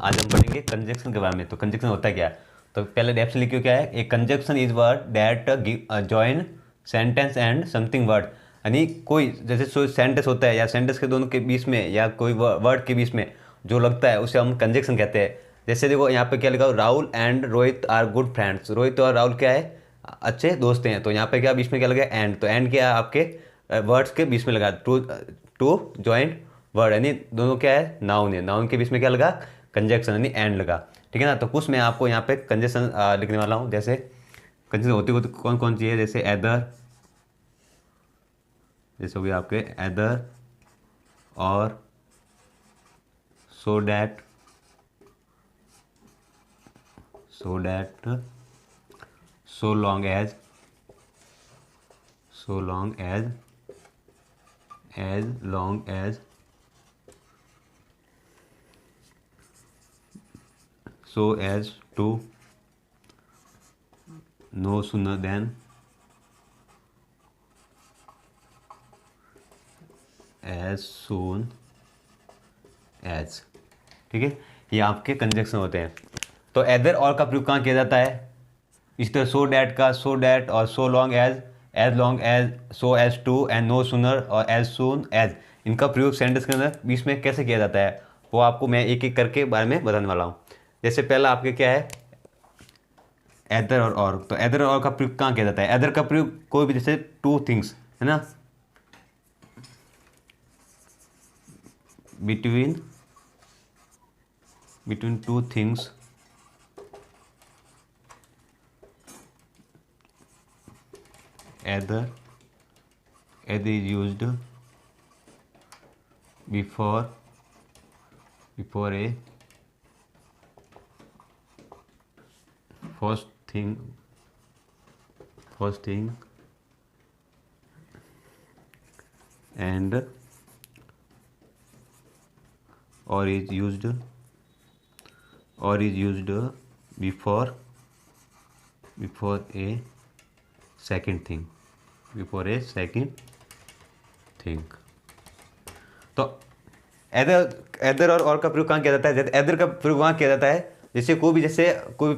आज हम पढ़ेंगे कंजक्शन के बारे में। तो कंजक्शन होता है क्या है? तो पहले डेफ से लिखियो क्या है। A conjunction is word that join sentence and something word. यानी कोई जैसे सेंटेंस होता है या सेंटेंस के दोनों के बीच में या कोई वर्ड के बीच में जो लगता है उसे हम कंजक्शन कहते हैं। जैसे देखो यहाँ पे क्या लिखा हो, Rahul and Rohit are good friends. Rohit और राहुल क्या है, अच्छे दोस्त हैं। तो यहाँ पे क्या बीच में क्या लगा, एंड। तो एंड क्या है, आपके वर्ड्स के बीच में लगा, टू टू जॉइंट वर्ड, यानी दोनों क्या है, नाउन है। नाउन के बीच में क्या लगा, कंजक्शन यानी एंड लगा। ठीक है ना। तो कुछ मैं आपको यहाँ पे कंजक्शन लिखने वाला हूँ। जैसे कंजक्शन होती कौन कौन सी है, जैसे एदर, जैसे हो गया आपके एदर और, so that, so that, so long as, so long as, as long as, so as to, no sooner than, as soon as। ठीक है, ये आपके कंजक्शन होते हैं। तो एदर और का प्रयोग कहाँ किया जाता है, इस तरह सो डैट का सो डैट और so long as, so as to and no sooner और एज सून एज, इनका प्रयोग सेंटेंस के अंदर बीच में कैसे किया जाता है वो आपको मैं एक एक करके बारे में बताने वाला हूँ। जैसे पहला आपके क्या है, एदर और। तो एदर और का प्रयोग कहाँ किया जाता है, एदर का प्रयोग कोई भी, जैसे टू थिंग्स है ना, between two things, either is used before A first thing and or is used before a second thing, तो एदर और का प्रयोग कहाँ किया जाता है, जैसे एदर का प्रयोग वहाँ किया जाता है जैसे कोई भी, जैसे कोई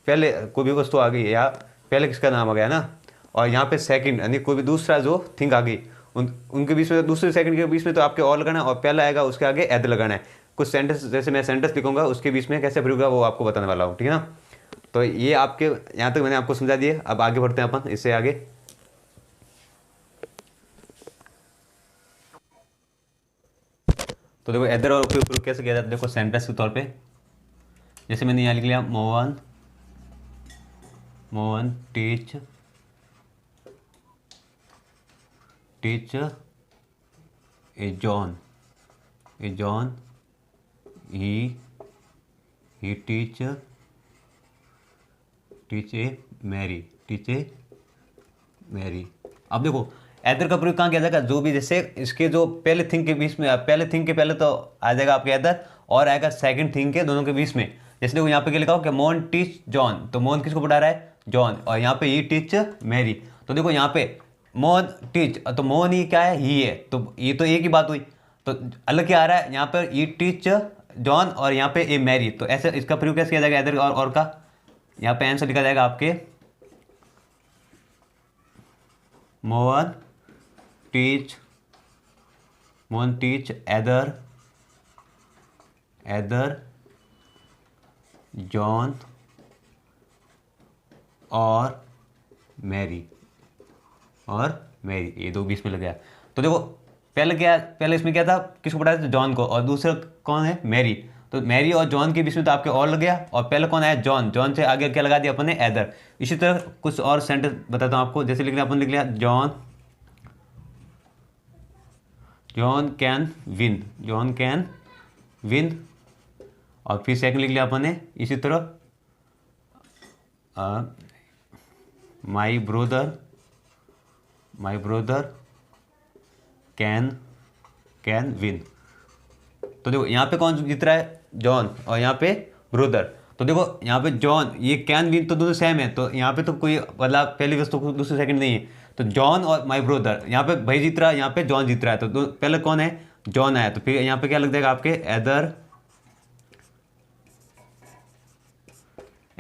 पहले कोई भी वस्तु आ गई या पहले किसका नाम आ गया ना, और यहाँ पे सेकंड यानी कोई भी दूसरा जो थिंग आ गई, उनके बीच में, दूसरे सेकंड के बीच में तो आपके और लगाना है और पहला आएगा उसके आगे एद लगाना है। कुछ सेंटेंस, जैसे मैं सेंटेंस लिखूंगा उसके बीच में कैसे प्रयोग होगा वो आपको बताने वाला हूँ। ठीक है ना। तो ये आपके यहाँ तक मैंने आपको समझा दिया। अब आगे बढ़ते हैं अपन इससे आगे। तो देखो एदर और प्रयोग कैसे किया जाता है, देखो सेंटेंस के तौर पे जैसे मैंने यहाँ लिख लिया, Mohan teach a John he teach a Mary अब देखो एदर का प्रयोग कहाँ किया जाएगा, जो भी जैसे इसके जो पहले थिंग के बीच में, पहले थिंग के पहले तो आ जाएगा आपके एदर और आएगा सेकंड थिंग के दोनों के बीच में। जैसे देखो यहाँ पे क्या लिखा हो कि मोहन टीच जॉन, तो मोहन किसको पढ़ा रहा है, जॉन, और यहाँ पे ही टीच मैरी। तो देखो यहाँ पे मोहन टीच, तो मोहन ही क्या है, ही है, तो ये तो एक ही बात हुई। तो अलग क्या आ रहा है यहाँ पर, ये टीच जॉन और यहाँ पे ए मैरी। तो ऐसे इसका प्रयोग कैसे किया जाएगा एदर और का, यहाँ पे आंसर लिखा जाएगा आपके मोहन टीच एदर जॉन और मैरी, ये दो बीच में लग गया। तो देखो पहले इसमें क्या था, किसको पढ़ा था, जॉन को, और दूसरा कौन है, मैरी। तो मैरी और जॉन के बीच में तो आपके और लग गया, और पहले कौन आया, जॉन से आगे क्या लगा दिया अपन ने, एदर। इसी तरह कुछ और सेंटेंस बताता हूँ आपको। जैसे अपन लिख लिया जॉन कैन विन, और फिर सेकंड लिख लिया अपन ने इसी तरह माई ब्रोदर कैन विन। तो देखो यहाँ पे कौन जीत रहा है, जॉन, और यहाँ पे ब्रोदर। तो देखो यहाँ पे जॉन, ये कैन विन तो दोनों सेम है, तो यहाँ पे तो कोई मतलब पहली वस्तु को दूसरी सेकंड नहीं है। तो जॉन और माई ब्रोदर, यहाँ पे भाई जीत रहा है, यहाँ पे जॉन जीत रहा है। तो पहले कौन है, जॉन आया, तो फिर यहाँ पे क्या लग जाएगा आपके, एदर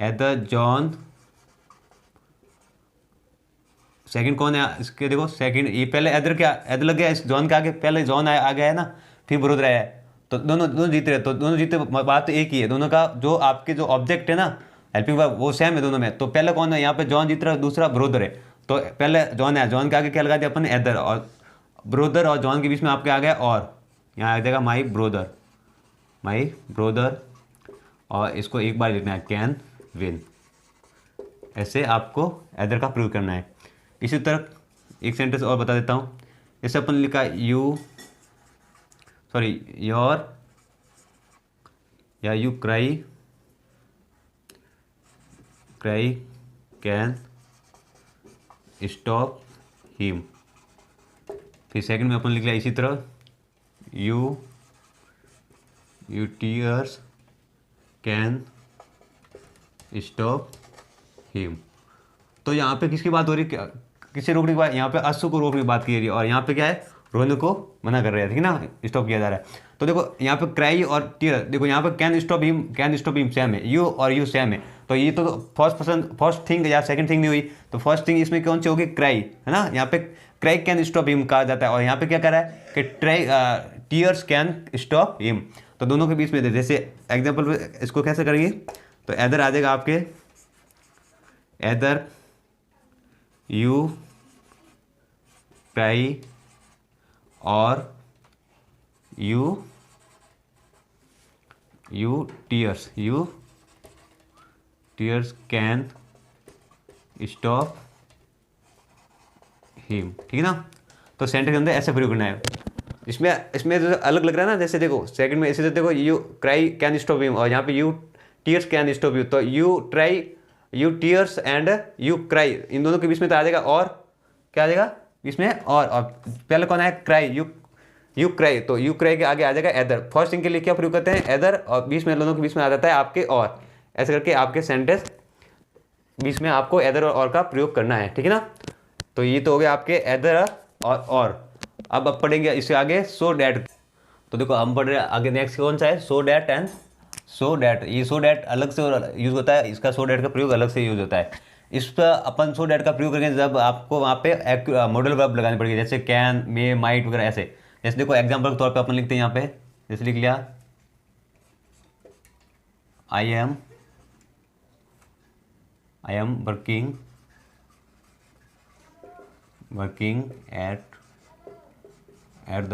एदर जॉन, सेकंड कौन है इसके, देखो सेकंड, ये पहले एदर क्या, एदर लग गया इस जॉन के आगे, पहले जॉन आ गया है ना, फिर ब्रोदर आया है, तो दोनों दोनों जीत रहे, तो दोनों जीते, बात तो एक ही है, दोनों का जो आपके जो ऑब्जेक्ट है ना हेल्पिंग वर्ब वो सेम है दोनों में। तो पहले कौन है यहाँ पे, जॉन जीत रहा है, दूसरा ब्रोदर है, तो पहले जॉन है, जॉन के आगे क्या लगा दिया अपन, एदर, और ब्रोदर और जॉन के बीच में आपके आ गया और, यहाँ आ जाएगा माई ब्रोदर, माई ब्रोदर, और इसको एक बार लिखना है कैन विन। ऐसे आपको एदर का प्रयोग करना है। इसी तरह एक सेंटेंस और बता देता हूँ, जैसे अपन लिखा योर, या you cry can stop him. फिर सेकंड में अपन लिख लिया इसी तरह, you tears can stop him. तो यहाँ पे किसकी बात हो रही है, किसे रोकने की बात, यहाँ पे अश्व को रोकने की बात की रही है, और यहाँ पे क्या है, रोने को मना कर रहे हैं, ठीक है ना, स्टॉप किया जा रहा है। तो देखो यहाँ पे क्राई और टीयर, देखो यहाँ पे कैन स्टॉप हिम सेम है, यू और यू सेम है, तो ये तो फर्स्ट थिंग या सेकंड थिंग नहीं हुई, तो फर्स्ट थिंग इसमें कौन सी होगी, क्राई, है ना, यहाँ पे क्राई कैन स्टॉप हिम कहा जाता है, और यहाँ पे क्या कर रहा है कि टीयर्स कैन स्टॉप हिम। तो दोनों के बीच में जैसे एग्जाम्पल इसको कैसे करेंगे, तो एदर आ जाएगा आपके, एदर यू क्राई और you tears can stop him, ठीक है ना। तो सेंटेंस के अंदर ऐसे प्रयोग करना है। इसमें जो अलग लग रहा है ना, जैसे देखो सेकंड में ऐसे देखो, you cry can stop him, और यहाँ पे you tears can stop you, तो you tears and you cry, इन दोनों के बीच में तो आ जाएगा और, क्या आ जाएगा इसमें, और पहले कौन है, क्राई, यू क्राई, तो यू क्राई के आगे आ जाएगा एदर। फर्स्ट थिंग के लिए क्या प्रयोग करते हैं, एदर, और बीच में दोनों के बीच में आ जाता है आपके और, ऐसे करके आपके सेंटेंस बीच में आपको एदर और का प्रयोग करना है, ठीक है ना। तो ये तो हो गया आपके एदर और अब पढ़ेंगे इससे आगे सो डैट। तो देखो हम पढ़ रहे हैं आगे, नेक्स्ट कौन सा है, so that and so that. ये सो डैट अलग से यूज होता है, इसका सो डैट का प्रयोग अलग से यूज होता है। इस पर अपन सो डैट का प्रयोग करेंगे जब आपको वहाँ पे मॉडल वर्ब लगानी पड़ेगी, जैसे कैन, मे, माइट वगैरह ऐसे। जैसे देखो एग्जाम्पल के तौर पे अपन लिखते हैं यहाँ पे, जैसे लिख लिया I am working at the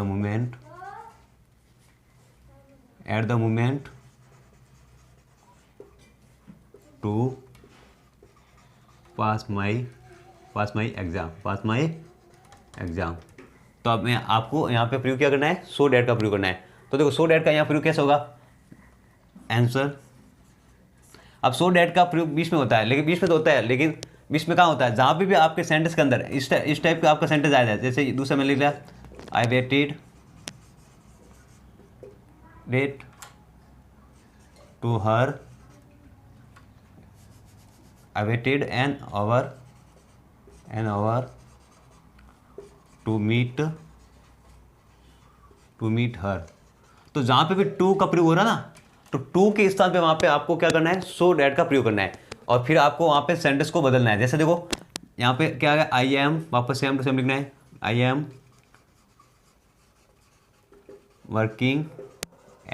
moment to pass my exam. तो अब मैं आपको यहाँ पे प्रयोग क्या करना है, सो डैट का प्रयोग करना है। तो देखो सो डैट का यहाँ प्रयोग कैसे होगा, आंसर। अब सो डैट का प्रयोग बीच में होता है, लेकिन बीच में तो होता है, लेकिन बीच में कहाँ होता है, जहाँ पे भी आपके सेंटेंस के अंदर इस टाइप का आपका सेंटेंस आया जाए। जैसे दूसरा मैंने लिख लिया, I wait to her, I waited an hour to meet her। तो जहाँ पे भी टू का प्रयोग हो रहा ना, तो टू के स्थान पे वहाँ पे आपको क्या करना है, सो डैट का प्रयोग करना है, और फिर आपको वहाँ पे सेंटेंस को बदलना है। जैसे देखो यहाँ पे क्या है, आई एम, वापस सेम टू सेम लिखना है, आई am working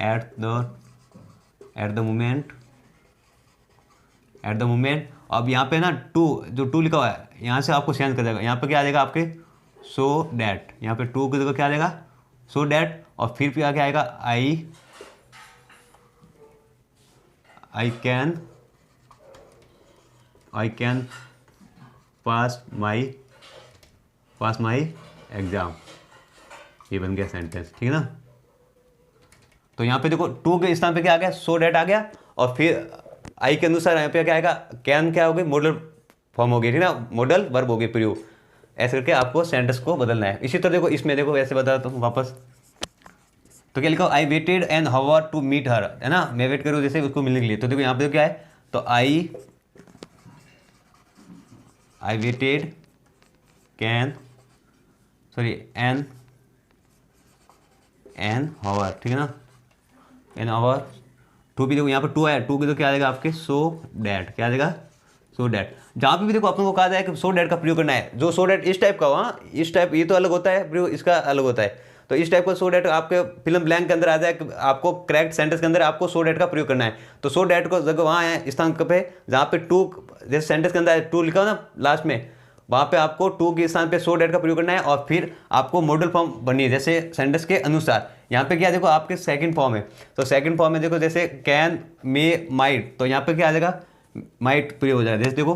at the moment. अब यहाँ पे ना टू लिखा हुआ है, यहाँ से आपको चेंज कर देगा, यहाँ पे क्या आ जाएगा आपके सो डैट, यहाँ पे टू की जगह क्या आ जाएगा सो डैट, और फिर आगे आएगा I can pass my exam. ये बन गया सेंटेंस, ठीक है ना। तो यहाँ पे देखो टू के स्थान पे क्या आ गया, सो डैट आ गया, और फिर आई के अनुसार यहाँ पे क्या आएगा, कैन क्या हो गई, मॉडल फॉर्म हो गई, ठीक ना, मॉडल वर्ब हो गई प्रयोग। ऐसे करके आपको सेंटेंस को बदलना है। इसी तरह देखो इसमें देखो ऐसे बताता हूँ वापस, तो क्या लिखा, I waited an hour to meet her, है ना, मैं वेट करूँ जैसे उसको मिलने के लिए। तो देखो यहाँ पे क्या है, तो आई वेटेड एन हावर, ठीक है ना, एन हावर टू भी देखो यहाँ पर टू आया, टू की तो क्या आ जाएगा आपके सो डैट, क्या आ जाएगा सो डैट। जहाँ पे भी देखो अपन को कहा जाए कि सो डैट का प्रयोग करना है, जो सो डैट इस टाइप का हुआ, इस टाइप ये तो अलग होता है प्रयोग, इसका अलग होता है। तो इस टाइप का सो डैट आपके फिल्म ब्लैंक के अंदर आ जाए, आपको करेक्ट सेंटेंस के अंदर आपको सो डैट का प्रयोग करना है। तो सो डैट को जगह वहाँ है स्थान पे जहाँ पे टू, जैसे सेंटेंस के अंदर टू लिखा हो ना लास्ट में, वहाँ पे आपको टू के स्थान पे सो डैट का प्रयोग करना है और फिर आपको मॉडल फॉर्म बननी है जैसे सेंटेंस के अनुसार। यहाँ पे क्या देखो आपके सेकंड फॉर्म है, तो सेकंड फॉर्म में देखो जैसे कैन मे माइट, तो यहाँ पे क्या आ जाएगा माइट प्रयोग हो जाएगा। जैसे देखो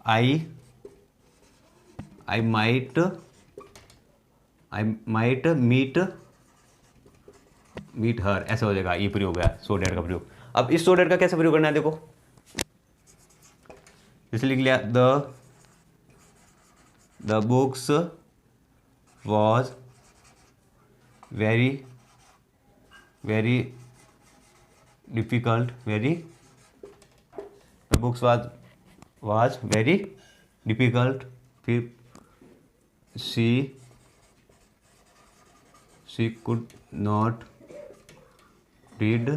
आई माइट मीट हर, ऐसा हो जाएगा, ये प्रयोग है सो डैट का प्रयोग। अब इस सो डैट का कैसे प्रयोग करना है देखो, जैसे लिख लिया the books was very difficult, the books was very difficult, फिर she could not read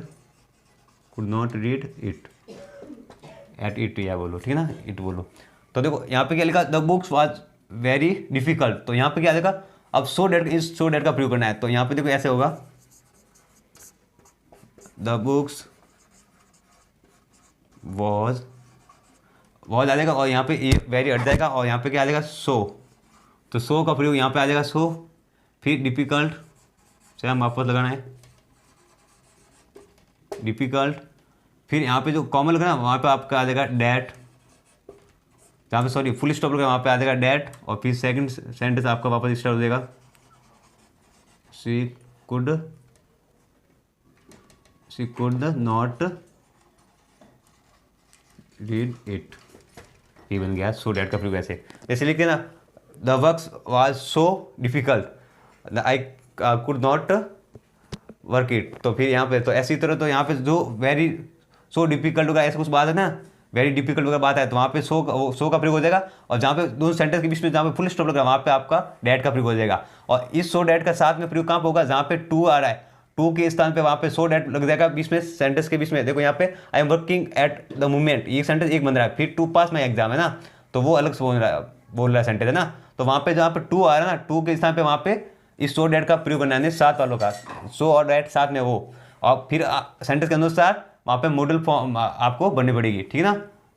it at it, या बोलो ठीक है ना, इट बोलो। तो देखो यहाँ पे क्या लिखा the books was very difficult, तो यहाँ पे क्या लिखा अब सो डैट, इस सो डैट का प्रयोग करना है। तो यहाँ पे देखो ऐसे होगा द बुक्स वॉज आ जाएगा और यहाँ पे वेरी हट जाएगा और यहाँ पे क्या आ जाएगा सो, तो सो का प्रयोग यहाँ पे आ जाएगा सो, फिर डिफिकल्ट से हम वापस लगाना है डिफिकल्ट, फिर यहाँ पे जो कॉमन लगा ना वहाँ पे आपका आ जाएगा डैट, जहाँ पे सॉरी फुल स्टॉप लगा वहाँ पे आ जाएगा डैट, और फिर सेकंड सेंटेंस आपका वापस स्टार्ट हो जाएगा she could not read it, ये बन गया सो डैट का प्रयोग। ऐसे जैसे लिखते ना the work was so difficult I could not work it, तो फिर यहाँ पे तो ऐसी तरह, तो यहाँ पे जो वेरी सो डिफिकल्ट होगा ऐसा कुछ बात है ना, वेरी डिफिकल्ट वगैरह बात है, तो वहाँ पे सो का प्रयोग हो जाएगा, और जहाँ पे दोनों सेंटेंस के बीच में जहाँ पे फुल स्टॉप लगा वहाँ पे आपका डैट का प्रयोग हो जाएगा। और इस सो डैट का साथ में प्रयोग कहाँ पे होगा, जहाँ पे टू आ रहा है, टू के स्थान पे वहाँ पे सो डैट लग जाएगा बीच में, सेंटेंस के बीच में। देखो यहाँ पे आई am working at the moment, ये सेंटेंस एक बन रहा है, फिर टू पास माई एग्जाम है ना, तो वो अलग से बोल रहा है सेंटेंस है ना, तो वहाँ पे जहाँ पे टू आ रहा है ना, टू के स्थान पे वहाँ पे इस सो डैट का प्रयोग करना है, साथ वालों का सो और डैट साथ में वो, और फिर सेंटेंस के अनुसार वहाँ पे मॉडल फॉर्म आपको बननी पड़ेगी, ठीक है ना,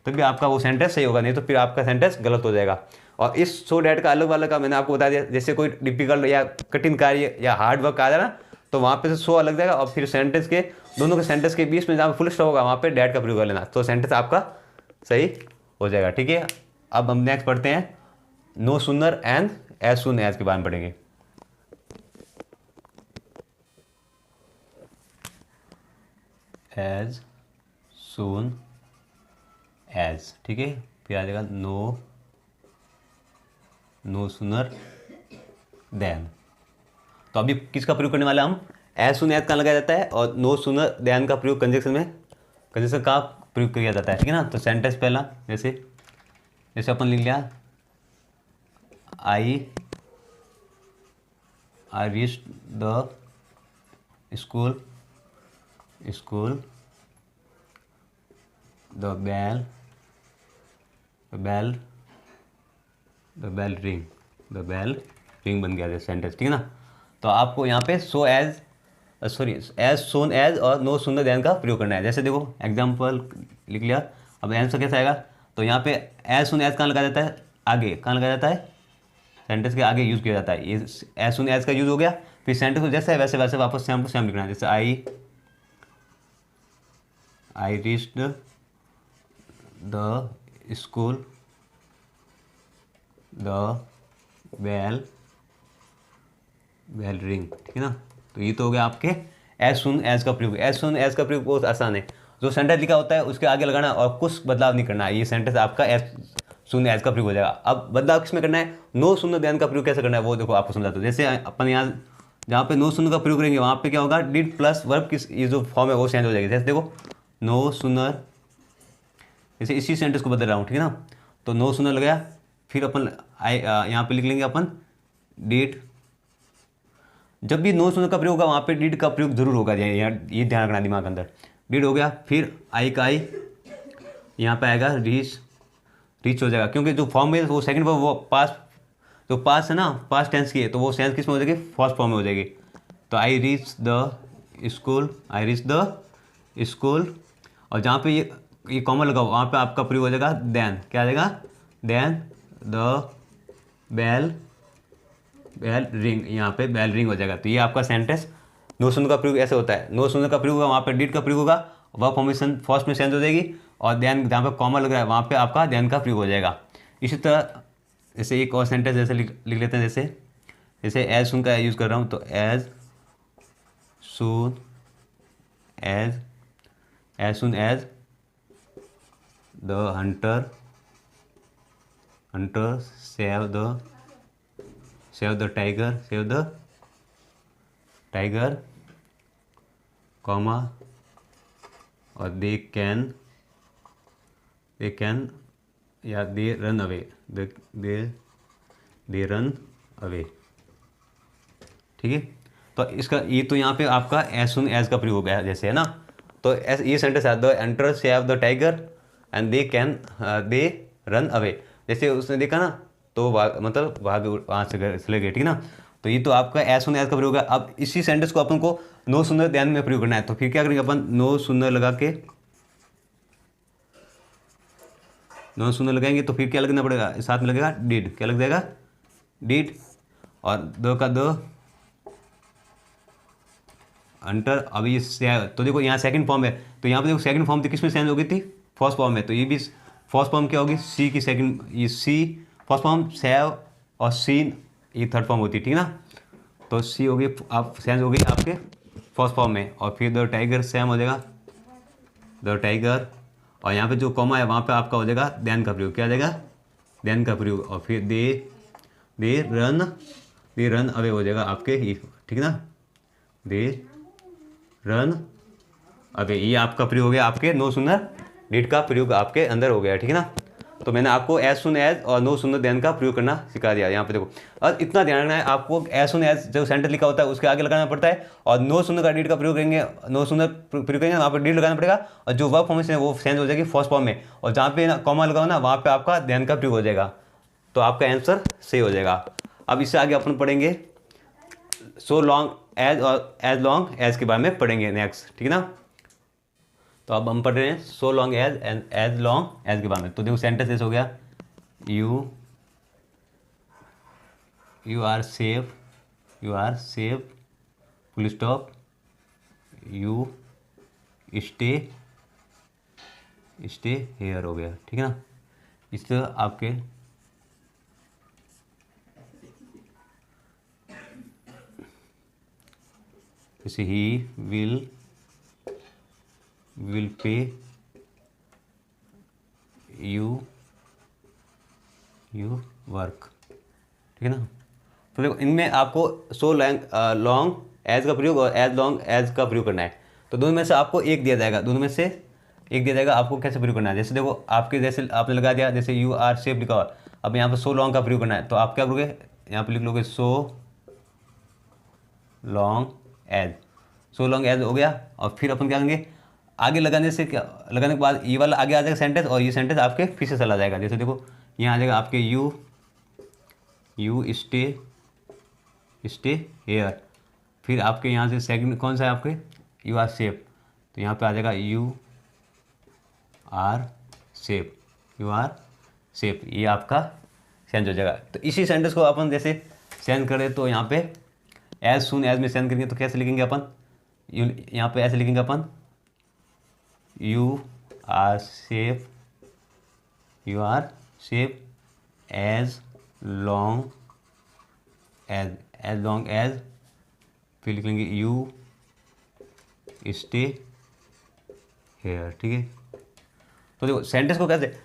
तभी आपका वो सेंटेंस सही होगा, नहीं तो फिर आपका सेंटेंस गलत हो जाएगा। और इस सो डैट का अलग वाला का मैंने आपको बता दिया, जैसे कोई डिफिकल्ट या कठिन कार्य या हार्ड वर्क आ जाए ना, तो वहाँ पे से सो अलग जाएगा, और फिर सेंटेंस के दोनों के सेंटेंस के बीच में जहाँ फुल स्टॉप होगा वहाँ पे डैट का प्रयोग कर लेना, तो सेंटेंस आपका सही हो जाएगा, ठीक है। अब हम नेक्स्ट पढ़ते हैं no sooner and as soon as के बारे में पढ़ेंगे। एज सून एज, ठीक है, फिर आ जाएगा नो सूनर देन। तो अभी किसका प्रयोग करने वाला हम, एज सून एज का लगाया जाता है, और नो सूनर देन का प्रयोग कंजक्शन का प्रयोग किया जाता है, ठीक है ना। तो सेंटेंस पहला जैसे अपन लिख लिया I reach the school the bell ring बन गया सेंटेंस, ठीक है ना। तो आपको यहाँ पे सो एज सोन एज और नो सूनर देन का प्रयोग करना है। जैसे देखो एग्जाम्पल लिख लिया, अब आंसर कैसा आएगा, तो यहाँ पे एज सून एज कहाँ लगाया जाता है, आगे कहाँ लगाया जाता है, सेंटेंस के आगे यूज़ किया जाता है। ये एज सून एज का यूज़ हो गया, फिर सेंटेंस को जैसे है वैसे वापस सेम टू सेम लिखना है। जैसे I reached the school the bell ring, ठीक है ना। तो ये तो हो गया आपके एज सुन एज का प्रयोग। एज सुन एज का प्रयोग बहुत आसान है, जो सेंटेंस लिखा होता है उसके आगे लगाना और कुछ बदलाव नहीं करना, ये सेंटेंस आपका एज सुन एज का प्रयोग हो जाएगा। अब बदलाव किसमें करना है, नो सुन देन का प्रयोग कैसे करना है वो देखो आपको समझाता हूँ। जैसे अपन यहाँ जहाँ पे नो सुन का प्रयोग करेंगे वहाँ पे क्या होगा, डिड प्लस वर्ब की ये जो फॉर्म है वो चेंज हो जाएगी। जैसे देखो नो सुनर, जैसे इसी सेंटेंस को बदल रहा हूँ, ठीक है ना। तो नो सुनर लगाया, फिर अपन यहाँ पे लिख लेंगे अपन डिड। जब भी नो सुनर का प्रयोग होगा वहाँ पे डिड का प्रयोग जरूर होगा, ये ध्यान रखना दिमाग के अंदर। डिड हो गया, फिर आई का आई यहाँ पे आएगा रीच हो जाएगा, क्योंकि जो फॉर्म है वो सेकंड फॉर्म वो पास, जो पास है ना पास टेंस की है, तो वो सेंस किस में हो जाएगी, फर्स्ट फॉर्म में हो जाएगी। तो आई reach the school, I reach the school, और जहाँ पे ये कॉमन लगाओ वहाँ पे आपका प्रयोग हो जाएगा देन, क्या आ जाएगा, देन द बेल रिंग, यहाँ पे बेल रिंग हो जाएगा। तो ये आपका सेंटेंस नो सुनर का प्रयोग ऐसे होता है। नो सुनर का प्रयोग होगा वहाँ पे डिड का प्रयोग होगा, वर्ब फॉर्मेशन फर्स्ट में सेंस हो जाएगी, और देन जहाँ पे कॉमा लग रहा है वहाँ पे आपका देन का प्रयोग हो जाएगा। इसी तरह जैसे एक और सेंटेंस जैसे लिख लेते हैं, जैसे एज सुन का यूज़ कर रहा हूँ, तो as soon as the hunter save the tiger comma, और दे कैन या they run away, they run away, ठीक है। तो इसका ये तो यहाँ पे आपका एज सुन एज का प्रयोग हो गया जैसे, है ना। तो ये सेंटेंस है, the enter save the tiger and they run away, जैसे उसने देखा ना तो मतलब भाग वहाँ से चले गए, ठीक है ना। तो ये तो आपका एज सुन एज का प्रयोग है। अब इसी सेंटेंस को अपन को नो सुनर देन में प्रयोग करना है, तो फिर क्या करेंगे अपन, नो सुनर लगाएंगे, तो फिर क्या लगना पड़ेगा, साथ में लगेगा डिड, क्या लग जाएगा, डिड, और दो का दो अंटर। अब ये तो देखो यहाँ सेकंड फॉर्म है, तो यहाँ पे देखो सेकंड फॉर्म थी किसमें चेंज हो गई थी, फर्स्ट फॉर्म में। तो ये भी फर्स्ट फॉर्म क्या होगी, सी की सेकंड, ये सी फर्स्ट फॉर्म, सेव और सीन ये थर्ड फॉर्म होती है, ठीक ना। तो सी हो गई आप चेंज हो गई आपके फर्स्ट फॉर्म में, और फिर द टाइगर सेम हो जाएगा द टाइगर, और यहाँ पे जो कॉमा है वहाँ पे आपका हो जाएगा देन का प्रयोग, क्या हो जाएगा, देन का प्रयोग, और फिर दे रन अवे हो जाएगा आपके, ठीक ना, दे रन अवे। ये आपका प्रयोग हो गया, आपके नो सुनर डिड का प्रयोग आपके अंदर हो गया, ठीक है ना। तो मैंने आपको एज सुन एज और नो सुनर देन का प्रयोग करना सिखा दिया। यहाँ पे देखो, और इतना ध्यान रखना है आपको, एज सुन एज जो सेंटेंस लिखा होता है उसके आगे लगाना पड़ता है, और नो सुनर का डिड का प्रयोग करेंगे, नो सुनर प्रयोग करेंगे वहाँ पर डिड लगाना पड़ेगा, और जो वर्ब फॉर्मेशन है वो चेंज हो जाएगी फर्स्ट फॉर्म में, और जहाँ पे ना कॉमा लगाओ ना वहाँ पे आपका देन का प्रयोग हो जाएगा, तो आपका आंसर सही हो जाएगा। अब इससे आगे अपन पढ़ेंगे सो लॉन्ग एज और एज लॉन्ग एज के बारे में पढ़ेंगे नेक्स्ट, ठीक है ना। तो अब हम पढ़ रहे हैं so long as and as long as के बारे में। तो देखो सेंटेंस ऐसे हो गया, you are safe full stop, you stay here हो गया, ठीक है ना। इस तरह आपके जैसे ही विल पे यू वर्क, ठीक है ना। तो देखो इनमें आपको सो लॉन्ग एज का प्रयोग और एज लॉन्ग एज का प्रयोग करना है। तो दोनों में से आपको एक दिया जाएगा, आपको कैसे प्रयोग करना है। जैसे देखो आपके जैसे आपने लगा दिया, जैसे यू आर सेफ लिखा हुआ, अब यहाँ पर सो लॉन्ग का प्रयोग करना है, तो आप क्या करोगे, यहाँ पर लिख लोगे सो लॉन्ग एज हो गया, और फिर अपन क्या करेंगे, आगे लगाने के बाद ये वाला आगे आ जाएगा सेंटेंस, और ये सेंटेंस आपके फिर से चला जाएगा। जैसे देखो यहाँ आ जाएगा आपके यू स्टे हेयर, फिर आपके यहाँ से सेकंड कौन सा है आपके, यू आर सेफ, तो यहाँ पे आ जाएगा यू आर सेफ, ये आपका सेंस हो जाएगा। तो इसी सेंटेंस को अपन जैसे सेंस करें, तो यहाँ पे एज सुन एज में सेंस करेंगे, तो कैसे लिखेंगे अपन, यहाँ पे ऐसे लिखेंगे अपन, you are safe as long as, फिर लिख लेंगे यू स्टे हेयर, ठीक है। तो देखो सेंटेंस को कैसे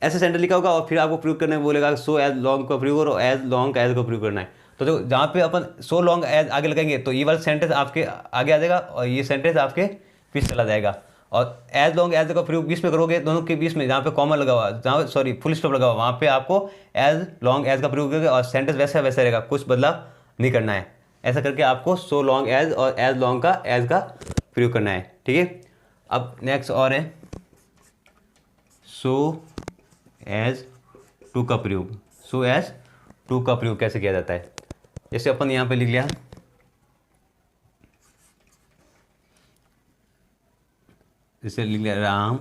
ऐसे सेंटेंस लिखा होगा, और फिर आपको प्रयोग करने बोलेगा सो एज लॉन्ग का प्रयोग और एज लॉन्ग एज का प्रयोग करना है। तो देखो जहाँ पे अपन सो लॉन्ग एज आगे लगाएंगे, तो ये वाला सेंटेंस आपके आगे आ जाएगा, और ये सेंटेंस आपके पीछे चला जाएगा, और एज लॉन्ग एज का प्रयोग बीच में करोगे, दोनों के बीच में जहाँ पे कॉमा लगा हुआ, जहाँ सॉरी फुल स्टॉप लगा हुआ, वहाँ पे आपको एज लॉन्ग एज का प्रयोग करोगे, और सेंटेंस वैसा वैसा रहेगा, कुछ बदलाव नहीं करना है। ऐसा करके आपको सो लॉन्ग एज और एज लॉन्ग का एज का प्रयोग करना है, ठीक है। अब नेक्स्ट और है सो एज टू का प्रयोग। सो एज टू का प्रयोग कैसे किया जाता है, जैसे अपन यहाँ पे लिख लिया, जैसे लिख लिया राम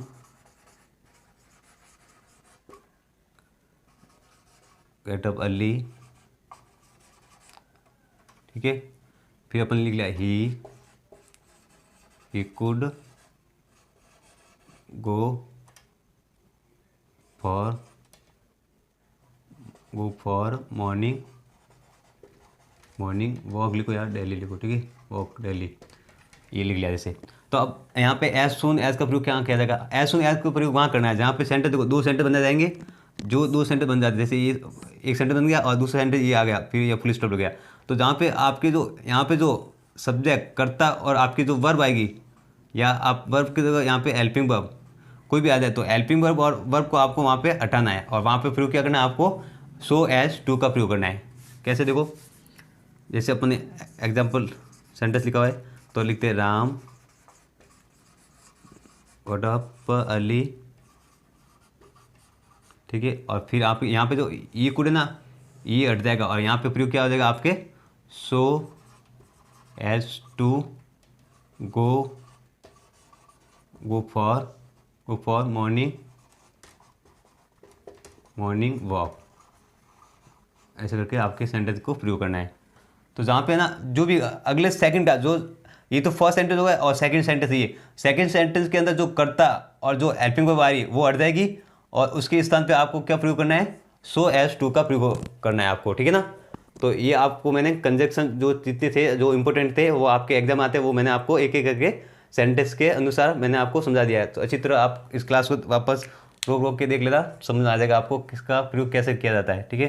गेट अप अर्ली, ठीक है। फिर अपन लिख लिया he could go for morning walk लिखो यार, डेली लिखो, ठीक है, वॉक डेली, ये लिख लिया जैसे। तो अब यहाँ पे एज सुन एज का प्रयोग क्या किया जाएगा, एज सुन एज का प्रयोग वहाँ करना है जहाँ पे सेंटेंस, देखो दो सेंटेंस बन जाएंगे, जो दो सेंटेंस बन जाते, जैसे ये एक सेंटेंस बन गया और दूसरा सेंटेंस ये आ गया, फिर ये फुल स्टॉप हो गया। तो जहाँ पे आपके जो यहाँ पे जो सब्जेक्ट कर्ता और आपकी जो वर्ब आएगी, या आप वर्ब की जगह यहाँ पे हेल्पिंग वर्ब कोई भी आ जाए, तो हेल्पिंग वर्ब और वर्ब को आपको वहाँ पे हटाना है और वहाँ पे प्रयोग क्या करना है, आपको सो एज टू का प्रयोग करना है। कैसे देखो, जैसे अपने एग्जाम्पल सेंटेंस लिखा हुआ है, तो लिखते हैं राम गॉट अप अर्ली, ठीक है। और फिर आप यहाँ पे जो ये कुड है ना, ये हट जाएगा और यहाँ पे प्रयोग क्या हो जाएगा आपके, so as to go for morning walk, ऐसे करके आपके सेंटेंस को प्रयोग करना है। तो जहाँ पे ना जो भी अगले सेकंड का जो, ये तो फर्स्ट सेंटेंस होगा और सेकंड सेंटेंस, ये सेकंड सेंटेंस के अंदर जो कर्ता और जो हेल्पिंग वर्ब आ रही है वो हट जाएगी और उसके स्थान पे आपको क्या प्रयोग करना है, सो एज टू का प्रयोग करना है आपको, ठीक है ना। तो ये आपको मैंने कंजक्शन जो जितने थे जो इंपॉर्टेंट थे वो आपके एग्जाम आते हैं, वो मैंने आपको एक एक करके सेंटेंस के अनुसार मैंने आपको समझा दिया है। तो अच्छी तरह आप इस क्लास को वापस रोक रोक के देख लेना, समझ आ जाएगा आपको किसका प्रयोग कैसे किया जाता है, ठीक है।